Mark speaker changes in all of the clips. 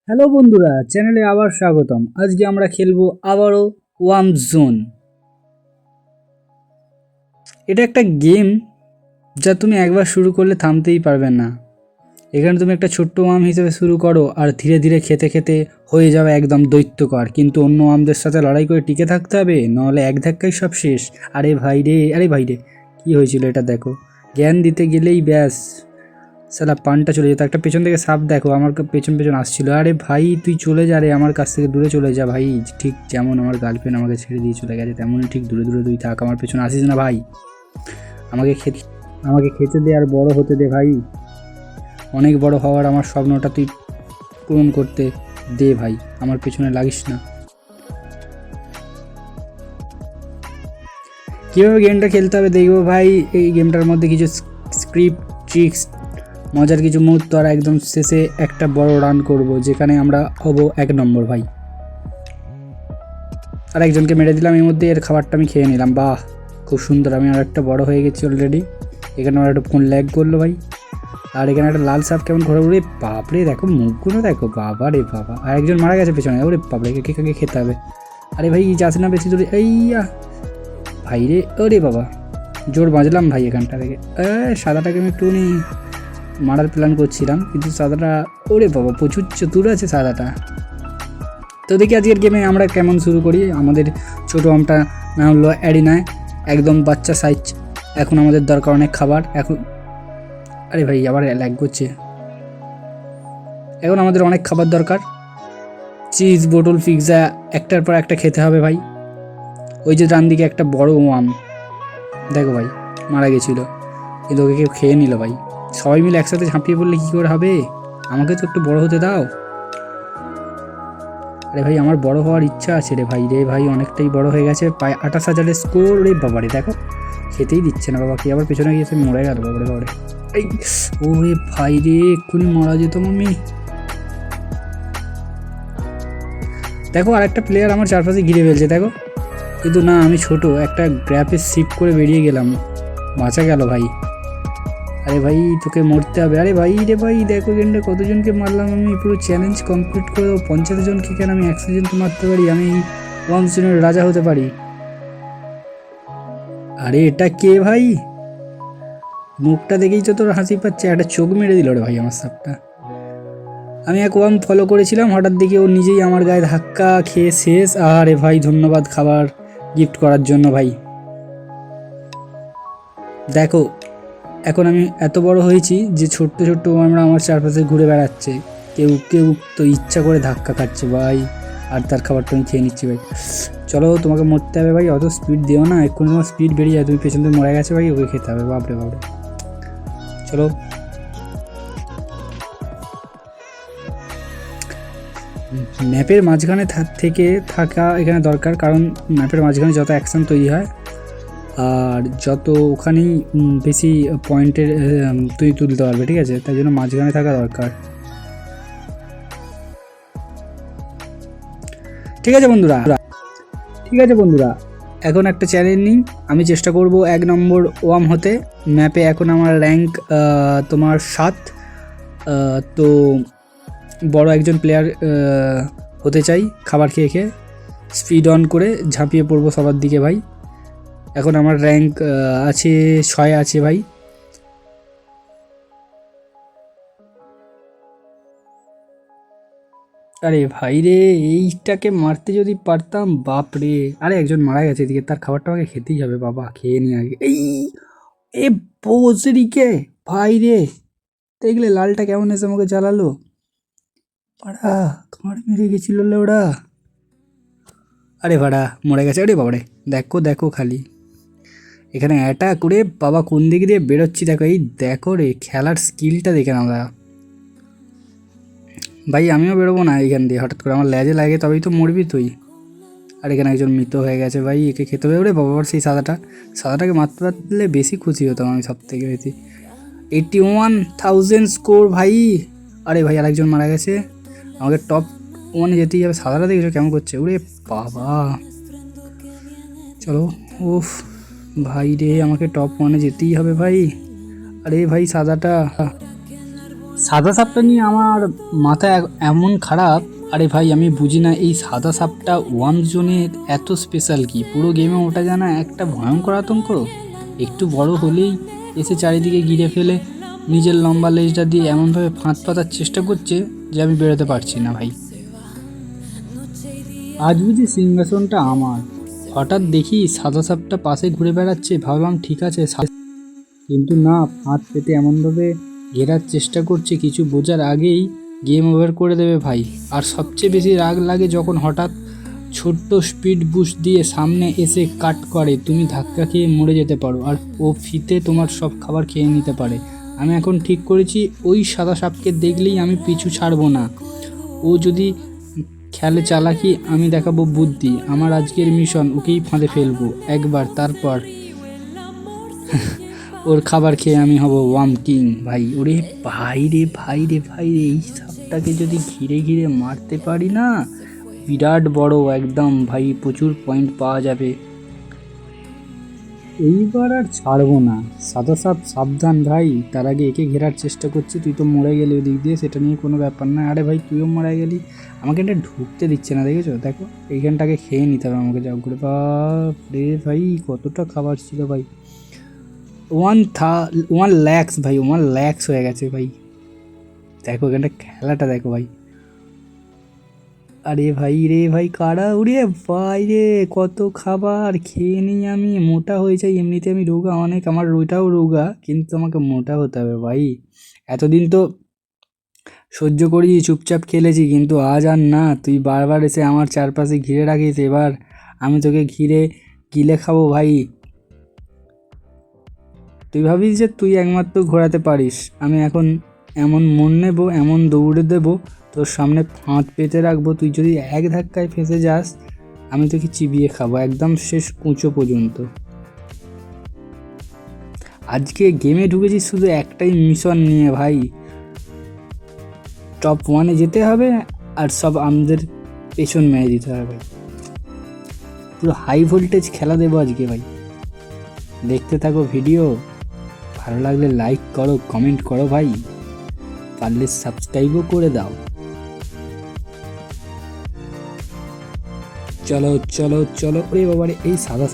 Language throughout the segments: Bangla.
Speaker 1: হ্যালো বন্ধুরা, চ্যানেলে আবার স্বাগতম। আজকে আমরা খেলবো আবারও ওয়ার্ম জোন। এটা একটা গেম যা তুমি একবার শুরু করলে থামতেই পারবে না। এখানে তুমি একটা ছোট্ট ওয়ার্ম হিসেবে শুরু করো আর ধীরে ধীরে খেতে খেতে হয়ে যাবে একদম দৈত্যকর, কিন্তু অন্য ওয়ার্মদের সাথে লড়াই করে টিকে থাকতে হবে, নাহলে এক ধাক্কায় সব শেষ। আরে ভাই রে, কী হয়েছিল এটা দেখো। জ্ঞান দিতে গেলেই ব্যাস সালা পানটা চলে যেত। একটা পেছন থেকে সাপ দেখো আমার পেছন পেছন আসছিল। আরে ভাই তুই চলে যা রে, আমার কাছ থেকে দূরে চলে যা ভাই। ঠিক যেমন আমার গার্লফ্রেন্ড আমাকে ছেড়ে দিয়ে চলে গেছে তেমনই ঠিক দূরে দূরে তুই থাক, আমার পেছনে আসিস না ভাই। আমাকে খেতে আমাকে খেতে দে আর বড় হতে দে ভাই। অনেক বড় হওয়ার আমার স্বপ্নটা তুই পূরণ করতে দে ভাই, আমার পেছনে লাগিস না। কীভাবে গেমটা খেলতে হবে দেখবো ভাই। এই গেমটার মধ্যে কিছু স্ক্রিপ্ট, ট্রিক্স, মজার কিছু মুহূর্ত, আর একদম শেষে একটা বড় রান করব যেখানে আমরা হব 1 নম্বর ভাই। আর একজনকে মেরে দিলাম, এর মধ্যে এর খাবারটা আমি খেয়ে নিলাম। বাহ, খুব সুন্দর। আমি আর একটা বড় হয়ে গেছি অলরেডি। এখানে আমার একটা ফোন ল্যাগ করলো ভাই। আর এখানে একটা লাল সাপ কেমন ঘোরা, ওরে বাপরে দেখো মুখগুলো দেখো, বাবা রে বাবা। আর একজন মারা গেছে পেছনে, ওরে বাপরে কে কাকে খেতে হবে। আরে ভাই যাস না বেশি দূরে, এইয়া ভাই রে, ওরে বাবা জোর বাজলাম ভাই এখানটা থেকে। সাদাটাকে আমি একটুখানি মারার প্ল্যান করছিলাম, কিন্তু সাদাটা, ওরে বাবা প্রচুর চতুর আছে সাদাটা। তো দেখি আজকের গেমে আমরা কেমন শুরু করি। আমাদের ছোটো আমটা না হলো অ্যারিনায়, একদম বাচ্চা সাইজ। এখন আমাদের দরকার অনেক খাবার। এখন আরে ভাই আবার ল্যাগ করছে। এখন আমাদের অনেক খাবার দরকার। চিজ, বোটল, পিৎজা একটার পর একটা খেতে হবে ভাই। ওই যে ডান দিকে একটা বড় আম দেখো ভাই, মারা গেছিলো, কিন্তু ওকে কেউ খেয়ে নিল ভাই। সবাই মিলে একসাথে ঝাঁপিয়ে পড়লে কী করে হবে? আমাকে তো একটু বড় হতে দাও। আরে ভাই আমার বড় হওয়ার ইচ্ছা আছে রে ভাই। রে ভাই অনেকটাই বড় হয়ে গেছে, প্রায় 28,000 স্কোর। রে বাবারে দেখো, খেতেই দিচ্ছে না বাবা। কি আবার পেছনে গিয়েছে, মরে গেল বাবারে বাবারে। এই ও রে ভাই রে, এক্ষুনি মারা যেত আমি। দেখো আর একটা প্লেয়ার আমার চারপাশে ঘিরে ফেলছে দেখো, কিন্তু না, আমি ছোট একটা গ্র্যাপে শিফট করে বেরিয়ে গেলাম, বাঁচা গেল ভাই। আরে ভাই তোকে মরতে হবে। আরে ভাই রে ভাই দেখো গেমটা কতজনকে মারলাম আমি, পুরো চ্যালেঞ্জ কমপ্লিট করে 50 জনকে। কেন আমি 100 জনকে মারতে পারি? আমি ওয়ান জনের রাজা হতে পারি। আরে এটা কে ভাই? মুখটা দেখেই তো তোর হাসি পাচ্ছে, একটা চোখ মেরে দিল রে ভাই আমার সাপটা। আমি এক ওয়ান ফলো করেছিলাম, হঠাৎ দেখি ও নিজেই আমার গায়ে ধাক্কা খেয়ে শেষ। আরে ভাই ধন্যবাদ খাবার গিফট করার জন্য ভাই। দেখো এখন আমি এত বড় হয়েছি যে ছোট্ট ছোট্ট আমরা আমার চারপাশে ঘুরে বেড়াচ্ছে। কেউ কেউ তো ইচ্ছা করে ধাক্কা খাচ্ছে ভাই, আর তার খাবারটা আমি খেয়ে নিচ্ছি ভাই। চলো তোমাকে মরতে হবে ভাই, অত স্পিড দিও না, এক্ষুনি তোমার স্পিড বেরিয়ে যায়। তুমি পেছন থেকে মরে গেছে ভাই, ওকে খেতে হবে। বাপরে বাপরে, চলো। ম্যাপের মাঝখানে থেকে থাকা এখানে দরকার, কারণ ম্যাপের মাঝখানে যত অ্যাকশন তৈরি হয় আর যত ওখানেই বেশি পয়েন্টের তুই তুলতে পারবে, ঠিক আছে? তাই জন্য মাঝখানে থাকা দরকার। ঠিক আছে বন্ধুরা, এখন একটা চ্যালেঞ্জ নিই। আমি চেষ্টা করব 1 নম্বর ওয়াম হতে। ম্যাপে এখন আমার র্যাঙ্ক তোমার 7। তো বড় একজন প্লেয়ার হতে চাই, খাবার খেয়ে খেয়ে স্পিড অন করে ঝাঁপিয়ে পড়বো সবার দিকে ভাই। এখন আমার র্যাঙ্ক আছে 6 আছে ভাই। আরে ভাই রে, এইটাকে মারতে যদি পারতাম, বাপ রে। আরে একজন মারা গেছে এদিকে, তার খাবারটা আমাকে খেতেই হবে বাবা, খেয়ে নিয়ে আগে। এই এ বসরিকে ভাই রে, দেখলে লালটা কেমন এসে আমাকে জ্বালালো। পাড়া কাঁড় মেরে গেছিল ওরা। আরে ভাড়া মরে গেছে। আরে বাবারে দেখো দেখো খালি এখানে অ্যাটাক করে বাবা কোন দিক দিয়ে বেরোচ্ছি দেখো। এই দেখো রে খেলার স্কিলটা দেখে না দাদা ভাই। আমিও বেরোবো না এখান দিয়ে, হঠাৎ করে আমার লেজে লাগে তবেই তো মরবি তুই। আর এখানে একজন মৃত হয়ে গেছে ভাই, একে খেতে হবে। ওরে বাবা, সেই সাদাটাকে মারতে পারলে বেশি খুশি হতাম আমি, সব থেকে বেশি। 81,000 স্কোর ভাই। আরে ভাই আরেকজন মারা গেছে, আমাকে টপ 1-এ যেতেই হবে। সাদাটা দেখেছো কেমন করছে, ওরে বাবা। চলো, উফ ভাই রে, আমাকে টপ 1-এ যেতেই হবে ভাই। আরে ভাই সাদাটা সাদা সাপটা নিয়ে আমার মাথা এমন খারাপ। আরে ভাই আমি বুঝি না এই সাদা সাপটা ওয়ান জোনের এত স্পেশাল কি, পুরো গেমে ওটা জানা একটা ভয়ঙ্কর আতঙ্ক। একটু বড় হলেই এসে চারিদিকে ঘিরে ফেলে, নিজের লম্বা লেজটা দিয়ে এমনভাবে ফাঁদ পাতার চেষ্টা করছে যে আমি বেরোতে পারছি না ভাই। আজ বুঝি সিংহাসনটা আমার। হঠাৎ দেখি সাদা সাপটা পাশে ঘুরে বেড়াচ্ছে, ভাবলাম ঠিক আছে, কিন্তু না, ফাঁদ পেতে এমনভাবে ঘেরার চেষ্টা করছে কিছু বোঝার আগেই গেম ওভার করে দেবে ভাই। আর সবচেয়ে বেশি রাগ লাগে যখন হঠাৎ ছোট্ট স্পিড বুস্ট দিয়ে সামনে এসে কাট করে, তুমি ধাক্কা খেয়ে মরে যেতে পারো আর ও ফিতে তোমার সব খাবার খেয়ে নিতে পারে। আমি এখন ঠিক করেছি ওই সাদা সাপকে দেখলেই আমি পিছু ছাড়বো না। ও যদি খেলে চালাকি, আমি দেখাবো বুদ্ধি। আমার আজকের মিশন ওকেই ফাঁদে ফেলবো একবার, তারপর ওর খাবার খেয়ে আমি হব ওয়াম কিং ভাই। ওরে ভাই রে ভাই রে ভাই রে, এই সাপটাকে যদি ঘিরে ঘিরে মারতে পারি না, বিরাট বড় একদম ভাই, প্রচুর পয়েন্ট পাওয়া যাবে। এইবার আর ছাড়বো না। সাদা সাপ সাবধান ভাই, তার আগে একে ঘেরার চেষ্টা করছি। তুই তো মরে গেলি ওদিক দিয়ে, সেটা নিয়ে কোনো ব্যাপার না। আরে ভাই তুইও মারা গেলি, আমাকে এটা ঢুকতে দিচ্ছে না, দেখেছো? দেখো এইখানটাকে খেয়ে নিতে হবে আমাকে, যাও করে। বাপ রে ভাই কতটা খাবার ছিল ভাই, 1 লাখ ভাই, 1 লাখ হয়ে গেছে ভাই। দেখো এখানটা খেলাটা দেখো ভাই। আরে ভাই রে ভাই, কারা উড়ে ভাই রে, কত খাবার খেয়ে নিই আমি, মোটা হয়ে যাই। এমনিতে আমি রোগা অনেক, আমার ওইটাও রোগা, কিন্তু আমাকে মোটা হতে হবে ভাই। এতদিন তো সহ্য করি, চুপচাপ খেলেছি, কিন্তু আজ আর না। তুই বারবার এসে আমার চারপাশে ঘিরে রাখিস, এবার আমি তোকে ঘিরে গিলে খাবো ভাই। তুই ভাবিস যে তুই একমাত্র ঘোরাতে পারিস, আমি এখন এমন মন নেব, এমন দৌড়ে দেব, তোর সামনে ফাঁদ পেতে রাখবো। তুই যদি এক ধাক্কায় ফেঁসে যাস, আমি তোকে চিবিয়ে খাবো একদম শেষ কুঁচো পর্যন্ত। আজকে গেমে ঢুকেছি শুধু একটাই মিশন নিয়ে ভাই, টপ 1-এ যেতে হবে আর সব আমাদের পেছন মেরে দিতে হবে ভাই। পুরো হাই ভোল্টেজ খেলা দেবো আজকে ভাই। দেখতে থাকো ভিডিও, ভালো লাগলে লাইক করো, কমেন্ট করো ভাই, পারলে সাবস্ক্রাইবও করে দাও। চলো চলো চলো। ওরে বাবারে, এই সাদা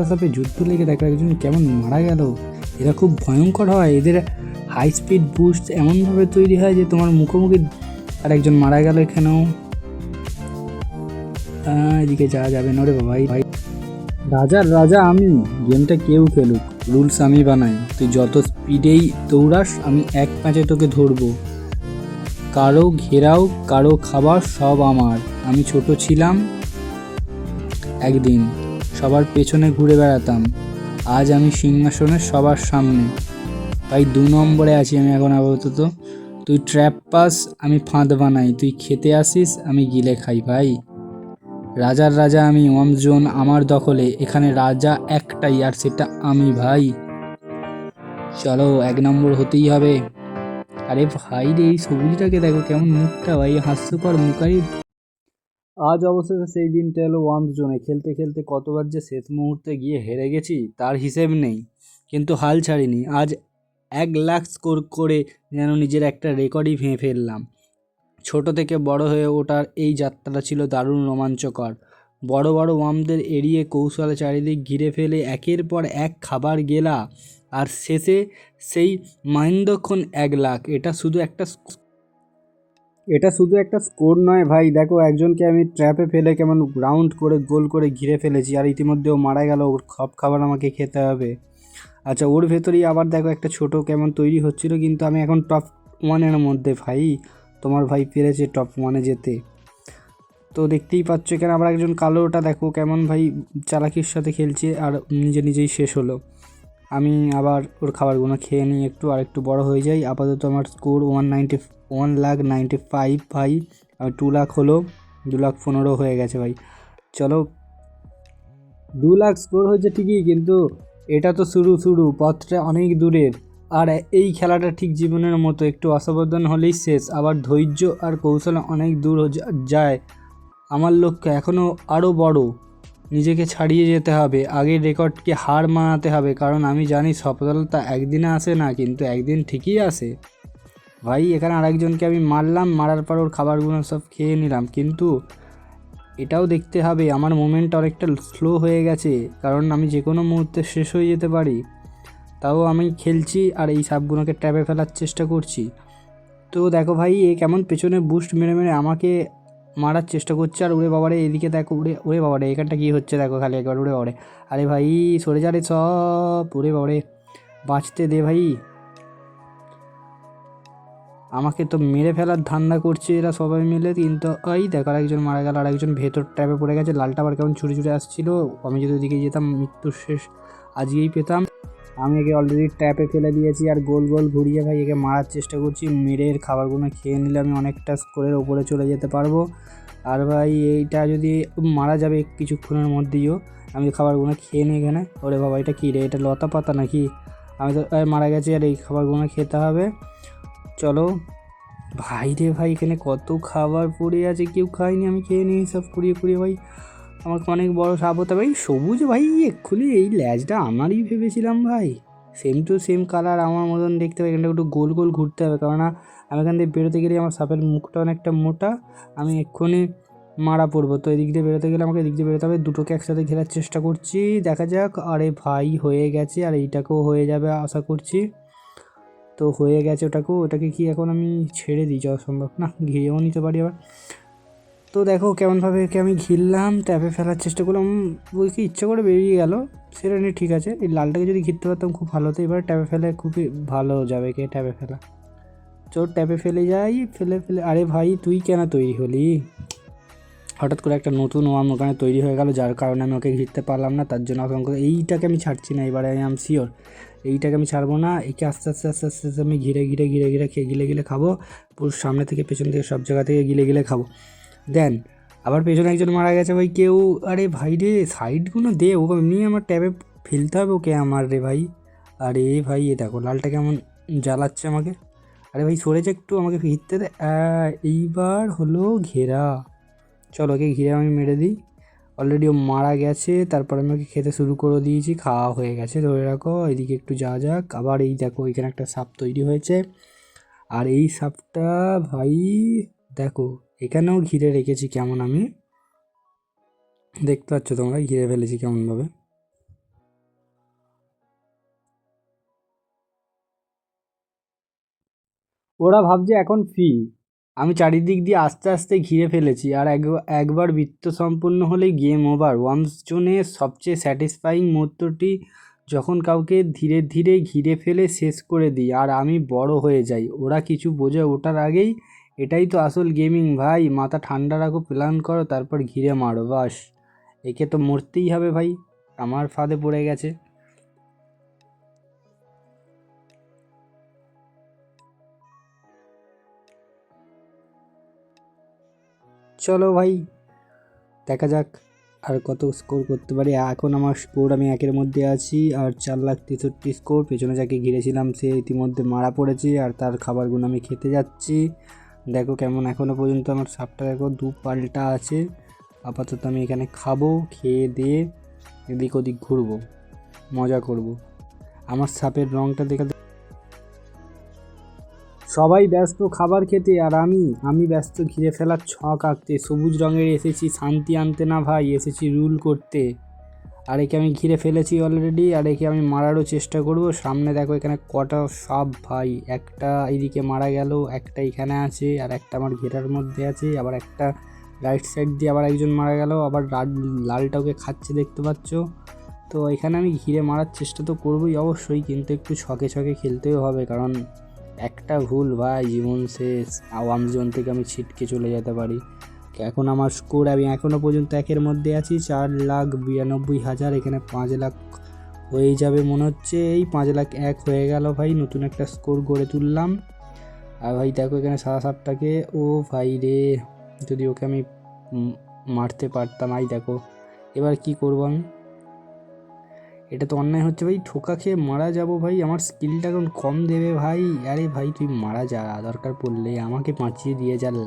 Speaker 1: সাপে যুদ্ধ লেগে দেখো একজন কেমন মারা গেল। এরা খুব ভয়ঙ্কর হয়, এদের হাই স্পিড বুস্ট এমনভাবে তৈরি হয় যে তোমার মুখোমুখি। আর একজন মারা গেল এখানেও। এদিকে যাওয়া যাবে না রে ভাই। রাজার রাজা আমি, গেমটা কেউ খেলুক, রুলস আমি বানাই। তুই যত স্পিডেই দৌড়াস, আমি এক প্যাঁচে তোকে ধরবো। কারো ঘেরাও, কারো খাবার সব আমার। আমি ছোট ছিলাম একদিন, সবার পেছনে ঘুরে বেড়াতাম। আজ আমি সিংহাসনের সবার সামনে ভাই। 2 নম্বরে আছি আমি এখন আপাতত। তুই ট্র্যাপ পাস, আমি ফাঁদ বানাই। তুই খেতে আসিস, আমি গিলে খাই ভাই। রাজার রাজা আমি, ওয়াম জোন আমার দখলে। এখানে রাজা একটাই, আর সেটা আমি ভাই। চলো 1 নম্বর হতেই হবে। আরে ভাই রে, এই সবুজটাকে দেখো কেমন মুখটা ভাই, হাস্যকর মুখারি। আজ অবশেষে সেই দিনটা এলো ওয়ান জোনে। খেলতে খেলতে কতবার যে শেষ মুহূর্তে গিয়ে হেরে গেছি তার হিসেব নেই, কিন্তু হাল ছাড়িনি। আজ 1 লাখ স্কোর করে যেন নিজের একটা রেকর্ডই ভেঙে ফেললাম। ছোট থেকে বড় হয়ে ওঠার এই যাত্রাটা ছিল দারুণ রোমাঞ্চকর। বড় বড় ওয়ামদের এড়িয়ে কৌশলে চারিদিক ঘিরে ফেলে একের পর এক খাবার গেলা, আর শেষে সেই মাইন্ডক্ষণ 1 লাখ। এটা শুধু একটা স্কোর নয় ভাই। দেখো একজনকে আমি ট্র্যাপে ফেলে কেমন রাউন্ড করে গোল করে ঘিরে ফেলেছি, আর ইতিমধ্যে ও মারা গেল। ওর সব খাবার আমাকে খেতে হবে। আচ্ছা, ওর ভেতরেই আবার দেখো একটা ছোট কেমন তৈরি হচ্ছিল, কিন্তু আমি এখন টপ 1-এর মধ্যে ভাই। তোমার ভাই পেরেছে টপ 1-এ যেতে। তো দেখতেই পাচ্ছ এখানে আবার একজন কালোটা দেখো কেমন ভাই চালাকির সাথে খেলছে, আর নিজেই শেষ হলো। আমি আবার ওর খাবারগুলো খেয়ে নিই একটু, আর একটু বড় হয়ে যাই। আপাতত আমার স্কোর 1,95 ভাই। আর 2 লাখ হলো, 2,15,000 হয়ে গেছে ভাই। চলো, 2 লাখ স্কোর হয়েছে ঠিকই, কিন্তু এটা তো শুরু, পথটা অনেক দূরের। আর এই খেলাটা ঠিক জীবনের মতো, একটু অসাবধান হলেই শেষ। আবার ধৈর্য আর কৌশলে অনেক দূর যায়। আমার লক্ষ্য এখনও আরও বড়, নিজেকে ছাড়িয়ে যেতে হবে, আগের রেকর্ডকে হার মানাতে হবে। কারণ আমি জানি সফলতা একদিনে আসে না, কিন্তু একদিন ঠিকই আসে। ভাই এখানে আরেকজনকে আমি মারলাম, মারার পর ওর খাবারগুলো সব খেয়ে নিলাম, কিন্তু এটাও দেখতে হবে আমার মুভমেন্টটা অনেকটা স্লো হয়ে গেছে, কারণ আমি যে কোনো মুহূর্তে শেষ হয়ে যেতে পারি। তাও আমি খেলছি আর এই সাপগুলোকে ট্র্যাপে ফেলার চেষ্টা করছি। তো দেখো ভাই, এ কেমন পেছনে বুস্ট মেরে মেরে আমাকে মারার চেষ্টা করছে। আর উড়ে বাবারে এদিকে দেখো, উড়ে উড়ে বাবারে এখানটা কী হচ্ছে দেখো, খালি একবার উড়ে বাবারে। আরে ভাই সরে যা রে সব, উড়ে বাবারে বাঁচতে দে ভাই। আমাকে তো মেরে ফেলার ধান্দা করছে এরা সবাই মিলে, কিন্তু ওই দেখো আরেকজন মারা গেল, আর একজন ভেতর ট্র্যাপে পড়ে গেছে। লালটা আবার কেমন ছুটে ছুটে আসছিল, আমি যদি ওদিকে যেতাম মৃত্যুর শেষ আজকেই পেতাম। আমি একে অলরেডি ট্র্যাপে ফেলে দিয়েছি আর গোল গোল ঘুরিয়ে ভাই একে মারার চেষ্টা করছি। মেরে এর খাবারগুলো খেয়ে নিলে আমি অনেকটা স্কোরের ওপরে চলে যেতে পারবো। আর ভাই এইটা যদি মারা যাবে কিছুক্ষণের মধ্যেইও, আমি খাবারগুলো খেয়ে নিই এখানে। ওরে বাবা এটা কী রে, এটা লতা পাতা নাকি? আমি তো মারা গেছি আর এই খাবারগুলো খেতে হবে। চলো ভাই রে ভাই, এখানে কত খাবার পড়ে আছে, কেউ খায়নি, আমি খেয়ে নিই সব কুড়িয়ে কুড়িয়ে। ভাই আমাকে অনেক বড় সাপ হতে ভাই, সবুজ ভাই এক্ষুনি এই ল্যাজটা আমারই ভেবেছিলাম ভাই, সেম টু সেম কালার আমার মতন দেখতে হবে। এখানটা একটু গোল গোল ঘুরতে হবে, কেননা আমি এখান থেকে বেরোতে গেলে আমার সাপের মুখটা অনেকটা মোটা, আমি এক্ষুনি মারা পড়বো। তো এদিক দিয়ে বেরোতে গেলে আমাকে এদিক দিয়ে বেরোতে হবে, দুটোকে একসাথে ঘেরার চেষ্টা করছি, দেখা যাক। আরে ভাই হয়ে গেছে, আর এইটাকেও হয়ে যাবে আশা করছি। তো হয়ে গেছে ওটাকেও, ওটাকে কি এখন আমি ছেড়ে দিই যত সম্ভব? না, ঘিরেও নিতে পারি আবার। তো দেখো কেমনভাবে একে আমি ঘিরলাম, ট্যাপে ফেলার চেষ্টা করলাম, ওই কি ইচ্ছা করে বেরিয়ে গেল, সেটা নিয়ে ঠিক আছে। এই লালটাকে যদি ঘিরতে পারতাম খুব ভালো হতো, এবার ট্যাপে ফেলে খুবই ভালো যাবে কে ট্যাপে ফেলা। চোর ট্যাপে ফেলে যাই, ফেলে ফেলে। আরে ভাই তুই কেন তৈরি হলি? হঠাৎ করে একটা নতুন ওয়ার্ম ওখানে তৈরি হয়ে গেল, যার কারণে আমি ওকে ঘিরতে পারলাম না, তার জন্য অসংখ্য। এইটাকে আমি ছাড়ছি না এবারে, আই এম শিওর এইটাকে আমি ছাড়বো না। একে আস্তে আস্তে আস্তে আস্তে আস্তে আমি ঘিরে ঘিরে ঘিরে ঘিরে খেয়ে গিলে গিলে খাবো, পুরো সামনে থেকে পেছন থেকে সব জায়গা থেকে গিলে গিলে খাবো। দেন আবার পেছনে একজন মারা গেছে ভাই কেউ। আরে ভাই রে সাইডগুলো দে, ওকে এমনি আমার ট্যাবে ফেলতে হবে ওকে আমার রে ভাই। আরে ভাই এ দেখো লালটা কেমন জ্বালাচ্ছে আমাকে। আরে ভাই সরেছে একটু, আমাকে ফিরতে দে। এইবার হলো ঘেরা। চলো ওকে ঘিরে আমি মেরে দিই। অলরেডি ও মারা গেছে, তারপর আমি ওকে খেতে শুরু করে দিয়েছি, খাওয়া হয়ে গেছে ধরে রাখো। এদিকে একটু যা যাক। আবার এই দেখো এখানে একটা সাপ তৈরি হয়েছে, আর এই সাপটা ভাই দেখো এখানেও ঘিরে রেখেছি কেমন, আমি দেখতে পাচ্ছ তোমরা ঘিরে ফেলেছি কেমনভাবে। ওরা ভাবছে এখন ফ্রি, আমি চারিদিক দিয়ে আস্তে আস্তে ঘিরে ফেলেছি, আর একবার বৃত্ত সম্পূর্ণ হলেই গেম ওভার। ওয়ার্মস জোনের সবচেয়ে স্যাটিসফাইং মুহূর্তটি যখন কাউকে ধীরে ধীরে ঘিরে ফেলে শেষ করে দিই আর আমি বড় হয়ে যাই, ওরা কিছু বোঝে ওঠার আগেই। এটাই তো আসল গেমিং ভাই, মাথা ঠান্ডা রাখো, প্ল্যান করো, তারপর ঘিরে মারো, বাস। একে তো মরতেই হবে ভাই, আমার ফাঁদে পড়ে গেছে। চলো ভাই দেখা যাক আর কত স্কোর করতে পারি। এখন আমার স্কোর, আমি একের মধ্যে আছি আর 4,63,000 স্কোর। পেছনে যাকে ঘিরেছিলাম সে ইতিমধ্যে মারা পড়েছে, আর তার খাবারগুলো আমি খেতে যাচ্ছি। দেখো কেমন এখনও পর্যন্ত আমার সাপটা দেখো দু পাল্টা আছে। আপাতত আমি এখানে খাবো, খেয়ে দিয়ে এদিক ওদিক ঘুরবো, মজা করব। আমার সাপের রঙটা দেখে সবাই ব্যস্ত খাবার খেতে, আর আমি ব্যস্ত ঘিরে ফেলার ছক আঁকতে। সবুজ রঙের এসেছি শান্তি আনতে না ভাই, এসেছি রুল করতে। আর একে আমি ঘিরে ফেলেছি অলরেডি, আর একে আমি মারারও চেষ্টা করব। সামনে দেখো এখানে কটা সাপ ভাই, একটা এইদিকে মারা গেল, একটা এখানে আছে, আর একটা আমার ঘেরার মধ্যে আছে, আবার একটা রাইট সাইড দিয়ে আবার একজন মারা গেল, আবার লালটা ওকে খাচ্ছে দেখতে পাচ্ছ। তো এখানে আমি ঘিরে মারার চেষ্টা তো করবোই অবশ্যই, কিন্তু একটু ছকে ছকে খেলতেও হবে, কারণ একটা ভুল ভাই জীবন শেষ। আওয়াম জোন থেকে আমি ছিটকে চলে যেতে পারি। এখন আমার স্কোর, আমি এখনও পর্যন্ত একের মধ্যে আছি, 4,92,000। এখানে 5 লাখ হয়ে যাবে মনে হচ্ছে। এই 5,01,000 হয়ে গেল ভাই, নতুন একটা স্কোর গড়ে তুললাম। আর ভাই দেখো এখানে সাদা সাপটাকে, ও ভাই রে, যদি ওকে আমি মারতে পারতাম। আই দেখো এবার কি করব আমি, এটা তো অন্যায় হচ্ছে ভাই, ঠোকা খেয়ে মারা যাব ভাই, আমার স্কিলটা এখন কম দেবে ভাই। আরে ভাই তুই মারা যা, দরকার পড়লে আমাকে বাঁচিয়ে দিয়ে যাল।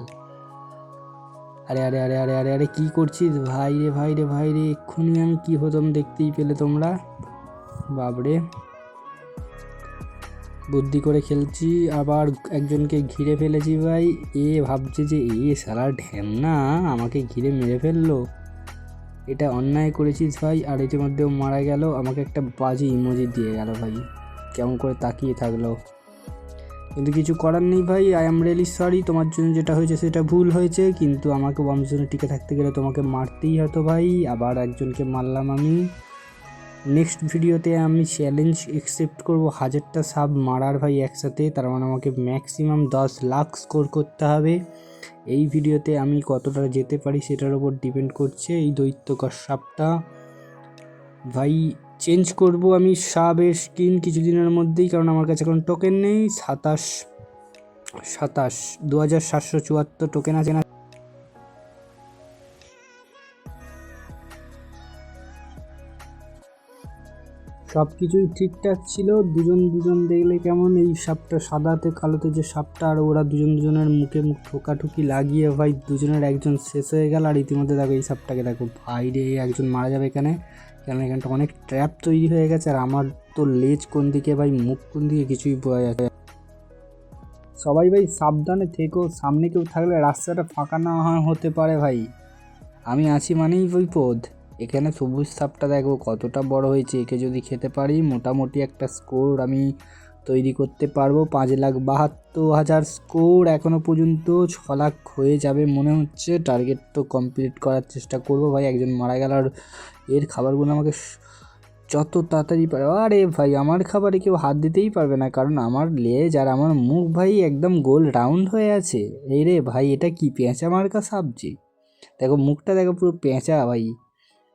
Speaker 1: আরে আরে আরে আরে আরে আরে কী করছিস ভাই রে ভাই রে ভাই রে, এক্ষুনি আমি কী হতাম দেখতেই পেলে তোমরা, বাবরে। বুদ্ধি করে খেলছি, আবার একজনকে ঘিরে ফেলেছি ভাই। এ ভাবছে যে শালা ঢ্যামনা আমাকে ঘিরে মেরে ফেললো, এটা অন্যায় করেছিস ভাই। আর ইতিমধ্যেও মারা গেল, আমাকে একটা বাজে ইমোজি দিয়ে গেল ভাই, কেমন করে তাকিয়ে থাকলো। কিন্তু কিছু করার নেই ভাই, আই এম রিয়েলি সরি, তোমার জন্য যেটা হয়েছে সেটা ভুল হয়েছে, কিন্তু আমাকে বংশজনে টিকে থাকতে গেলে তোমাকে মারতেই হতো ভাই। আবার একজনকে মারলাম আমি। নেক্সট ভিডিওতে আমি চ্যালেঞ্জ অ্যাকসেপ্ট করবো 1000টা সাব মারার ভাই একসাথে, তার মানে আমাকে ম্যাক্সিমাম 10 লাখ স্কোর করতে হবে। এই ভিডিওতে আমি কতটা যেতে পারি সেটার উপর ডিপেন্ড করছে। এই দৈত্যকর সাপটা ভাই চেঞ্জ করব আমি সাবের স্কিন কিছুদিনের মধ্যেই, কারণ আমার কাছে এখন টোকেন নেই। 27 টোকেন আছে না। সব কিছুই ঠিকঠাক ছিল, দুজন দেখলে কেমন, এই সাপটা সাদাতে কালোতে যে সাপটা, আর ওরা দুজনের মুখে মুখ ঠোকাঠুকি লাগিয়ে ভাই দুজনের একজন শেষ হয়ে গেল। আর ইতিমধ্যে দেখো এই সাপটাকে দেখো ভাই রে, একজন মারা যাবে এখানে, কেন এখানটা অনেক ট্র্যাপ তৈরি হয়ে গেছে। আর আমার তো লেজ কোন দিকে ভাই, মুখ কোন দিকে কিছুই বোঝা যাচ্ছে। সবাই ভাই সাবধানে থেকো, সামনে কেউ থাকলে রাস্তাটা ফাঁকা না হতে পারে ভাই, আমি আছি মানেই বিপদ। এখানে সবুজ সাপটা দেখো কতটা বড় হয়েছে, একে যদি খেতে পারি মোটামুটি একটা স্কোর আমি তৈরি করতে পারবো। 5,72,000 স্কোর এখনও পর্যন্ত, 6 লাখ হয়ে যাবে মনে হচ্ছে। টার্গেট তো কমপ্লিট করার চেষ্টা করবো ভাই। একজন মারা গেল, আর এর খাবারগুলো আমাকে যত তাড়াতাড়ি পারে। আরে ভাই আমার খাবারে কেউ হাত দিতেই পারবে না, কারণ আমার লেজ আর আমার মুখ ভাই একদম গোল রাউন্ড হয়ে আছে। এই রে ভাই, এটা কি পেঁচা মার্কা সবজি, দেখো মুখটা দেখো পুরো পেঁচা ভাই।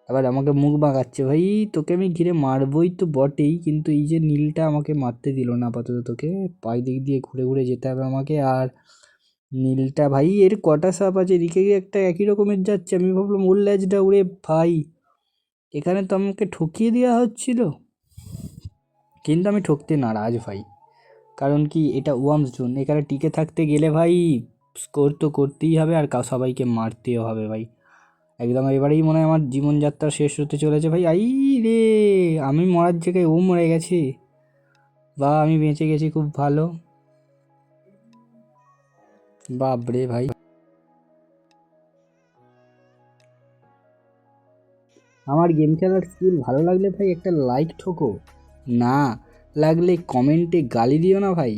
Speaker 1: আবার আমাকে মুখ বাঁকাচ্ছে ভাই, তোকে আমি ঘিরে মারবই তো বটেই, কিন্তু এই যে নীলটা আমাকে মারতে দিল না আপাতত। তোকে পাই দিক দিয়ে ঘুরে ঘুরে যেতে হবে আমাকে। আর নীলটা ভাই এর কটা সাপ আছে, এদিকে একটা একই রকমের যাচ্ছে, আমি ভাবলাম ওর লেজটা উড়ে ভাই, এখানে তো আমাকে ঠকিয়ে দেওয়া হচ্ছিল। কিন্তু আমি ঠকতে নারাজ ভাই, কারণ কি এটা ওয়ার্মস জোন, এখানে টিকে থাকতে গেলে ভাই স্কোর তো করতেই হবে, আর সবাইকে মারতেও হবে ভাই। একদম এবারেই মনে হয় আমার জীবনযাত্রা শেষ হতে চলেছে ভাই। আই রে, আমি মরার জায়গায় ও মরে গেছে, বা আমি বেঁচে গেছি, খুব ভালো। বাপরে ভাই, আমার গেম খেলার স্কিল ভালো লাগলে ভাই একটা লাইক ঠোকো, না লাগলে কমেন্টে গালি দিও না ভাই।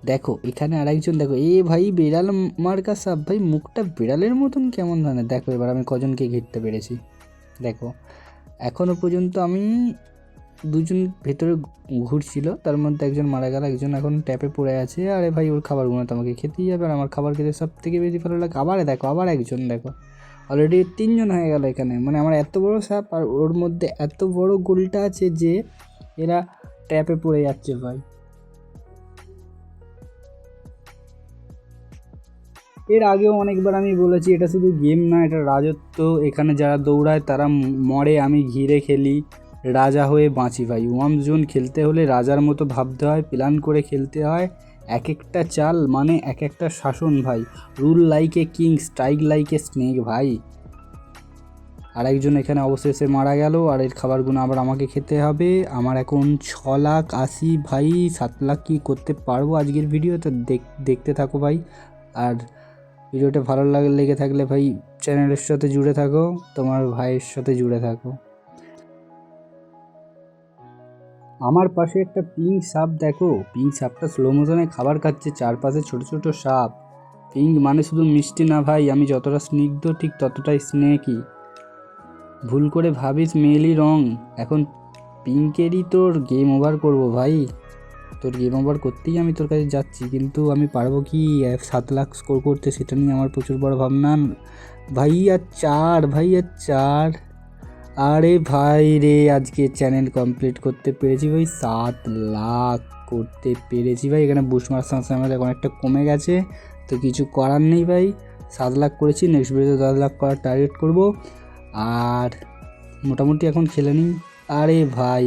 Speaker 1: দেখো এখানে আরেকজন, দেখো এ ভাই বিড়াল মার্কা সাপ ভাই, মুখটা বিড়ালের মতন কেমন ধরনের। দেখো এবার আমি কজনকে ঘিরতে পেরেছি, দেখো এখনও পর্যন্ত আমি দুজন ভেতরে ঘুরছিল, তার মধ্যে একজন মারা গেল, একজন এখন ট্যাপে পড়ে আছে। আরে ভাই ওর খাবারগুলো তো আমাকে খেতেই যাবে, আর আমার খাবার খেতে সব থেকে বেশি ভালো লাগে। আবার দেখো আবার একজন, দেখো অলরেডি 3জন হয়ে গেল এখানে। মানে আমার এত বড় সাপ, আর ওর মধ্যে এত বড় গোলটা আছে যে এরা ট্যাপে পড়ে যাচ্ছে ভাই। এর আগেও অনেকবার আমি বলেছি এটা শুধু গেম না, এটা রাজত্ব। এখানে যারা দৌড়ায় তারা মরে, আমি ঘিরে খেলি, রাজা হয়ে বাঁচি ভাই। ওয়ার্ম জোন খেলতে হলে রাজার মতো ভাবতে হয়, প্ল্যান করে খেলতে হয়। এক একটা চাল মানে এক একটা শাসন ভাই। Rule like a king, strike like a snake ভাই। আর একজন এখানে অবশেষে মারা গেল, আর এর খাবারগুলো আবার আমাকে খেতে হবে। আমার এখন 6,80,000 ভাই, 7 লাখ কি করতে পারবো আজকের ভিডিওতে, দেখতে থাকো ভাই। আর ভিডিওটা ভালো লেগে থাকলে ভাই চ্যানেলের সাথে জুড়ে থাকো, তোমার ভাইয়ের সাথে জুড়ে থাকো। আমার পাশে একটা পিঙ্ক সাপ দেখো, পিঙ্ক সাপটা স্লো মোশনে খাবার খাচ্ছে, চারপাশে ছোট ছোট সাপ। পিঙ্ক মানে শুধু মিষ্টি না ভাই, আমি যতটা স্নিগ্ধ ঠিক ততটাই স্নেকি। ভুল করে ভাবিস মেলি রং, এখন পিঙ্কেরই তোর গেম ওভার করবো ভাই। তোর গেম ওভার করতেই আমি তোর কাছে যাচ্ছি, কিন্তু আমি পারবো কি 7 লাখ স্কোর করতে, সেটা নিয়ে আমার প্রচুর বড় ভাবনা ভাই। আর 4 ভাই, আর 4। আরে ভাই রে, আজকে চ্যানেল কমপ্লিট করতে পেরেছি ভাই, 7 লাখ করতে পেরেছি ভাই। এখানে বুস্ট মারার সঙ্গে সঙ্গে আমাদের অনেকটা কমে গেছে, তো কিছু করার নেই ভাই। 7 লাখ করেছি, নেক্সট ভিডিওতে 10 লাখ করার টার্গেট করব। আর মোটামুটি এখন খেলে নিই। আরে ভাই